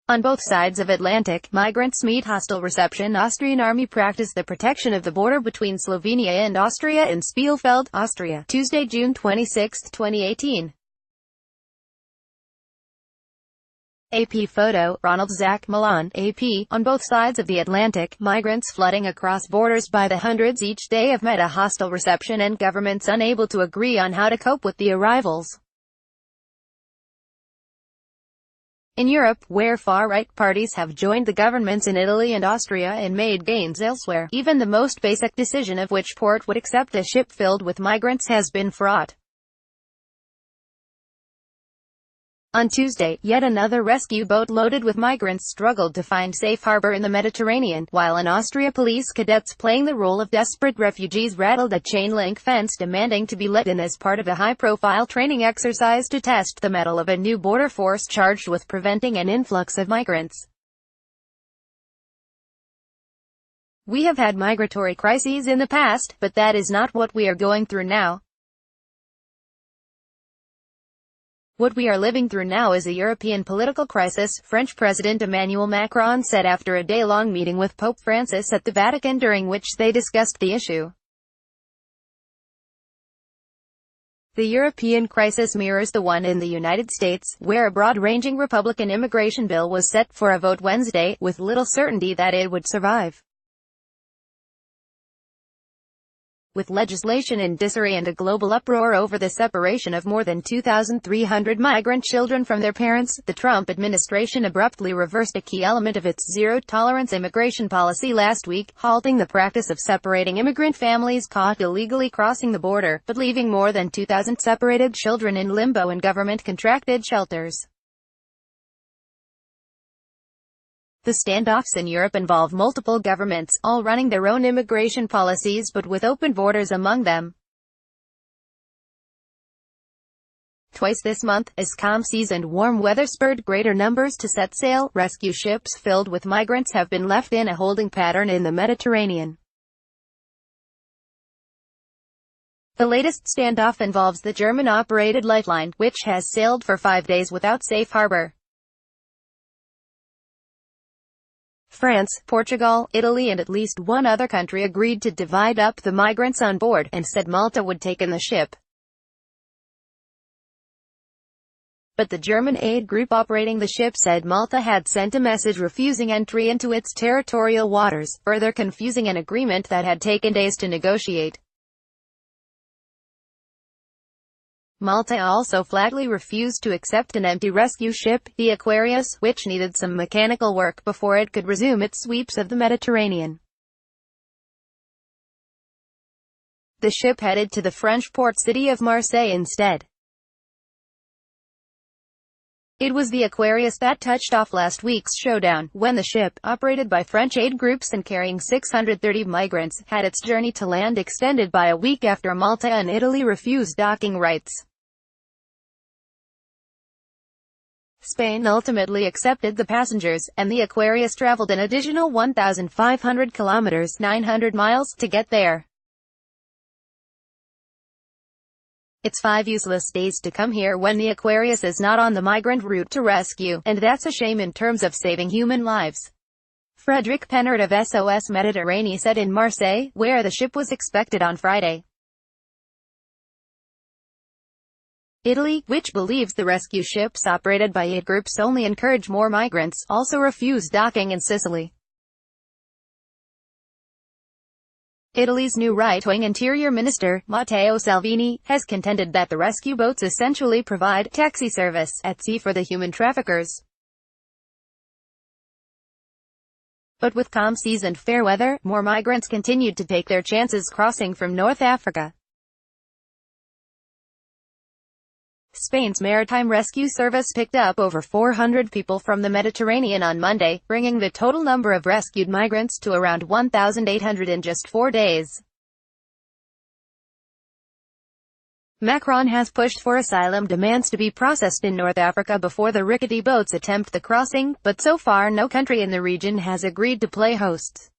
On both sides of Atlantic, migrants meet hostile reception. Austrian army practice the protection of the border between Slovenia and Austria in Spielfeld, Austria, Tuesday, June 26, 2018. AP photo, Ronald Zach, Milan, AP. On both sides of the Atlantic, migrants flooding across borders by the hundreds each day have met a hostile reception and governments unable to agree on how to cope with the arrivals. In Europe, where far-right parties have joined the governments in Italy and Austria and made gains elsewhere, even the most basic decision of which port would accept a ship filled with migrants has been fraught. On Tuesday, yet another rescue boat loaded with migrants struggled to find safe harbor in the Mediterranean, while in Austria police cadets playing the role of desperate refugees rattled a chain-link fence demanding to be let in as part of a high-profile training exercise to test the mettle of a new border force charged with preventing an influx of migrants. We have had migratory crises in the past, but that is not what we are going through now. What we are living through now is a European political crisis, French President Emmanuel Macron said after a day-long meeting with Pope Francis at the Vatican during which they discussed the issue. The European crisis mirrors the one in the United States, where a broad-ranging Republican immigration bill was set for a vote Wednesday, with little certainty that it would survive. With legislation in disarray and a global uproar over the separation of more than 2,300 migrant children from their parents, the Trump administration abruptly reversed a key element of its zero-tolerance immigration policy last week, halting the practice of separating immigrant families caught illegally crossing the border, but leaving more than 2,000 separated children in limbo in government-contracted shelters. The standoffs in Europe involve multiple governments, all running their own immigration policies but with open borders among them. Twice this month, as calm seas and warm weather spurred greater numbers to set sail, rescue ships filled with migrants have been left in a holding pattern in the Mediterranean. The latest standoff involves the German-operated Lifeline, which has sailed for 5 days without safe harbor. France, Portugal, Italy and at least one other country agreed to divide up the migrants on board, and said Malta would take in the ship. But the German aid group operating the ship said Malta had sent a message refusing entry into its territorial waters, further confusing an agreement that had taken days to negotiate. Malta also flatly refused to accept an empty rescue ship, the Aquarius, which needed some mechanical work before it could resume its sweeps of the Mediterranean. The ship headed to the French port city of Marseille instead. It was the Aquarius that touched off last week's showdown, when the ship, operated by French aid groups and carrying 630 migrants, had its journey to land extended by a week after Malta and Italy refused docking rights. Spain ultimately accepted the passengers, and the Aquarius traveled an additional 1,500 kilometers (900 miles) to get there. It's 5 useless days to come here when the Aquarius is not on the migrant route to rescue, and that's a shame in terms of saving human lives. Frédéric Pennard of SOS Méditerranée said in Marseille, where the ship was expected on Friday. Italy, which believes the rescue ships operated by aid groups only encourage more migrants, also refused docking in Sicily. Italy's new right-wing Interior Minister, Matteo Salvini, has contended that the rescue boats essentially provide taxi service at sea for the human traffickers. But with calm seas and fair weather, more migrants continued to take their chances crossing from North Africa. Spain's Maritime Rescue Service picked up over 400 people from the Mediterranean on Monday, bringing the total number of rescued migrants to around 1,800 in just 4 days. Macron has pushed for asylum demands to be processed in North Africa before the rickety boats attempt the crossing, but so far no country in the region has agreed to play host.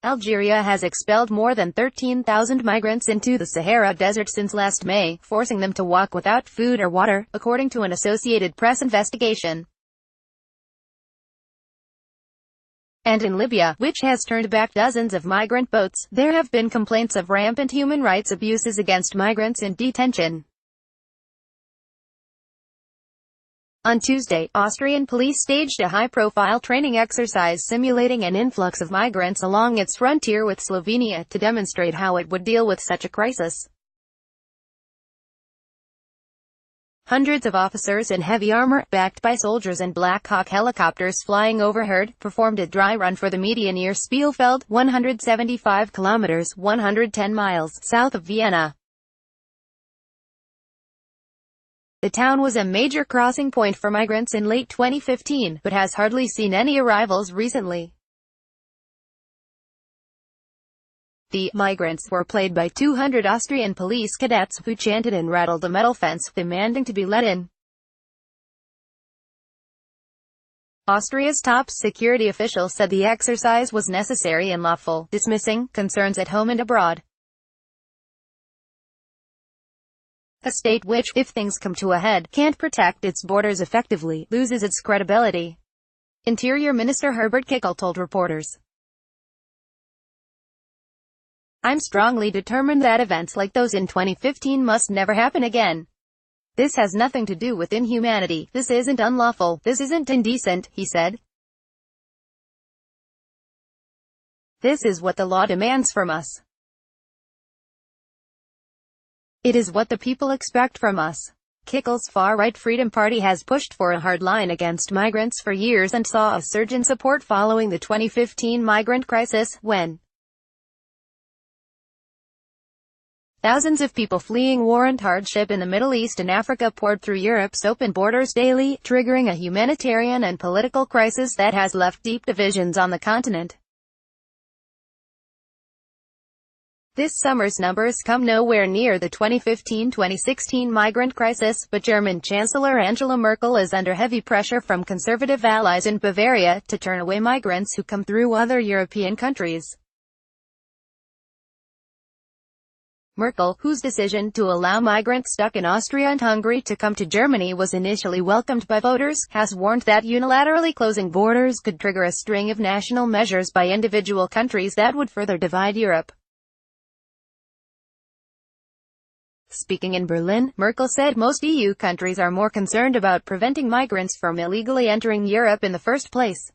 Algeria has expelled more than 13,000 migrants into the Sahara Desert since last May, forcing them to walk without food or water, according to an Associated Press investigation. And in Libya, which has turned back dozens of migrant boats, there have been complaints of rampant human rights abuses against migrants in detention. On Tuesday, Austrian police staged a high-profile training exercise simulating an influx of migrants along its frontier with Slovenia to demonstrate how it would deal with such a crisis. Hundreds of officers in heavy armor, backed by soldiers and Black Hawk helicopters flying overhead, performed a dry run for the media near Spielfeld, 175 kilometers, 110 miles, south of Vienna. The town was a major crossing point for migrants in late 2015, but has hardly seen any arrivals recently. The migrants were played by 200 Austrian police cadets, who chanted and rattled a metal fence, demanding to be let in. Austria's top security official said the exercise was necessary and lawful, dismissing concerns at home and abroad. A state which, if things come to a head, can't protect its borders effectively, loses its credibility. Interior Minister Herbert Kickl told reporters. I'm strongly determined that events like those in 2015 must never happen again. This has nothing to do with inhumanity, this isn't unlawful, this isn't indecent, he said. This is what the law demands from us. It is what the people expect from us. Kickl's far-right Freedom Party has pushed for a hard line against migrants for years and saw a surge in support following the 2015 migrant crisis, when thousands of people fleeing war and hardship in the Middle East and Africa poured through Europe's open borders daily, triggering a humanitarian and political crisis that has left deep divisions on the continent. This summer's numbers come nowhere near the 2015-2016 migrant crisis, but German Chancellor Angela Merkel is under heavy pressure from conservative allies in Bavaria to turn away migrants who come through other European countries. Merkel, whose decision to allow migrants stuck in Austria and Hungary to come to Germany was initially welcomed by voters, has warned that unilaterally closing borders could trigger a string of national measures by individual countries that would further divide Europe. Speaking in Berlin, Merkel said most EU countries are more concerned about preventing migrants from illegally entering Europe in the first place.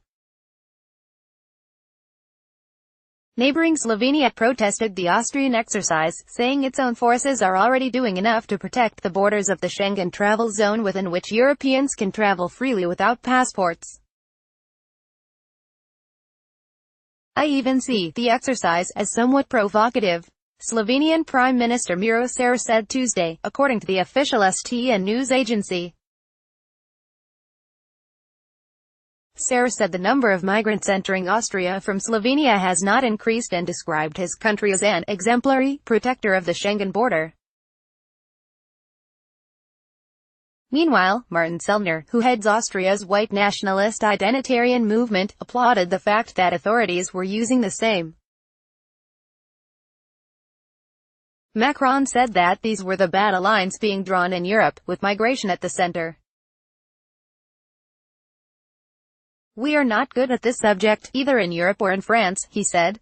Neighboring Slovenia protested the Austrian exercise, saying its own forces are already doing enough to protect the borders of the Schengen travel zone within which Europeans can travel freely without passports. I even see the exercise as somewhat provocative, Slovenian Prime Minister Miro Cerar said Tuesday, according to the official STN news agency. Cerar said the number of migrants entering Austria from Slovenia has not increased and described his country as an exemplary protector of the Schengen border. Meanwhile, Martin Sellner, who heads Austria's white nationalist identitarian movement, applauded the fact that authorities were using the same. Macron said that these were the battle lines being drawn in Europe, with migration at the center. We are not good at this subject, either in Europe or in France, he said.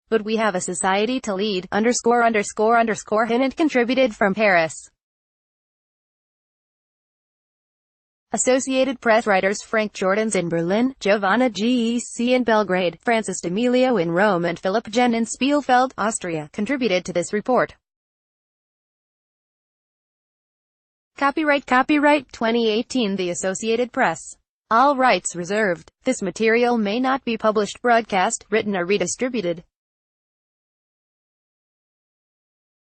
But we have a society to lead, hint contributed from Paris. Associated Press writers Frank Jordan's in Berlin, Giovanna Gec in Belgrade, Francis D'Amelio in Rome and Philip Jen in Spielfeld, Austria, contributed to this report. Copyright 2018 The Associated Press. All rights reserved. This material may not be published, broadcast, written or redistributed.